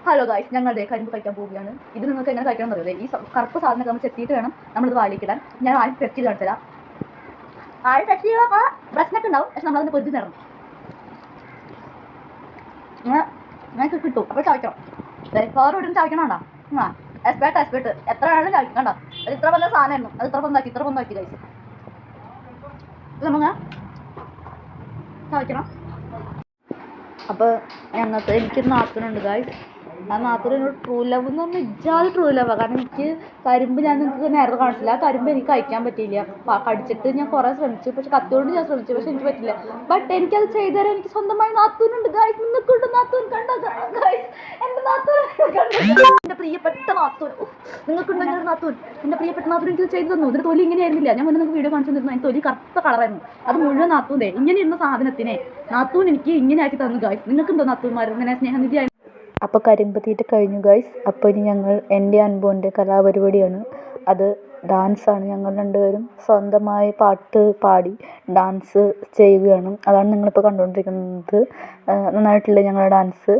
Hello guys, ഞങ്ങൾ കരിമ്പ് കഴിക്കാൻ പോവുകയാണ്. ഇത് നിങ്ങൾക്ക് എങ്ങനെ കഴിക്കണം എന്ന് അറിയാം. ഈ കറുപ്പ് സാധനം നമ്മൾ ചെത്തിയിട്ട് വേണം നമ്മളിത് വായിലിടാൻ. ഞാൻ ആദ്യം ടെസ്റ്റ് ചെയ്ത് കാണിച്ചു തരാം. ആദ്യം ടെസ്റ്റ് ചെയ്യുമ്പോൾ പ്രശ്നമൊക്കെ ഉണ്ടാവും, പക്ഷെ നമ്മളതിന് പൊരുതി തരണം. ഞങ്ങൾക്ക് കിട്ടും. അപ്പോൾ ചവയ്ക്കണം. വേറെ ഇടും ചവയ്ക്കണോണ്ടാ. എക്സ്പേർട്ട് എത്ര ആളും ചവയ്ക്കും. കണ്ടോ, അത് ഇത്ര വലിയ സാധനമായിരുന്നു. അത് ഇത്ര പൊന്നാക്കി ഗൈസ്. ഇത് നമ്മൾ ചവയ്ക്കണം. അപ്പോൾ എനിക്കൊരു നാത്തൂനുണ്ട് ഗൈസ്. ആ നാത്തൂനോട് ട്രൂ ലവ് എന്ന് പറഞ്ഞാൽ ഇജാതി ട്രൂ ലവാണ്. കാരണം എനിക്ക് കരിമ്പ് ഞാൻ നിങ്ങൾക്ക് നേരത്തെ കാണിച്ചില്ല. ആ കരിമ്പ് എനിക്ക് കഴിക്കാൻ പറ്റിയില്ല. കടിച്ചിട്ട് ഞാൻ കുറേ ശ്രമിച്ചു, പക്ഷെ കത്തിയോണ്ട് ഞാൻ ശ്രമിച്ചു, പക്ഷെ എനിക്ക് പറ്റില്ല. ബട്ട് എനിക്കത് ചെയ്തു തരാൻ എനിക്ക് സ്വന്തമായി നാത്തൂനുണ്ട് ഗൈസ്. നിങ്ങൾക്കുണ്ട് നാത്തൂൻ? കണ്ടോ ഗൈസ്, എൻ്റെ നാത്തൂൻ എൻ്റെ പ്രിയപ്പെട്ട നാത്തൂൻ. നിങ്ങൾക്കുണ്ടെങ്കിൽ ഒരു നാത്തൂൻ, എൻ്റെ പ്രിയപ്പെട്ട നാത്തൂൻ എനിക്ക് ചെയ്തു തന്നു. ഇതിന് തൊലി ഇങ്ങനെ ആയിരുന്നില്ല. ഞാൻ മുന്നേ നിങ്ങൾക്ക് വീഡിയോ കാണിച്ചു തന്നിരുന്നു. അതിന് തൊലി കറുത്ത കളറായിരുന്നു. അത് മുഴുവൻ നാത്തൂൻ്റെ ഇങ്ങനെ ഇരുന്ന സാധനത്തിനെ നാത്തൂൻ എനിക്ക് ഇങ്ങനെ ആക്കി തന്നു ഗൈസ്. നിങ്ങൾക്കുണ്ടോ നാത്തൂന്മാർ ഇങ്ങനെ സ്നേഹനിധിയായി? അപ്പോൾ കരിമ്പ് തീറ്റ കഴിഞ്ഞു ഗൈസ്. അപ്പോൾ ഇനി ഞങ്ങൾ എൻ്റെ അൻപോൻ്റെ കലാപരിപാടിയാണ്. അത് ഡാൻസാണ്. ഞങ്ങൾ രണ്ടുപേരും സ്വന്തമായി പാട്ട് പാടി ഡാൻസ് ചെയ്യുകയാണ്. അതാണ് നിങ്ങളിപ്പോൾ കണ്ടുകൊണ്ടിരിക്കുന്നത്. നന്നായിട്ടില്ലേ ഞങ്ങളുടെ ഡാൻസ്?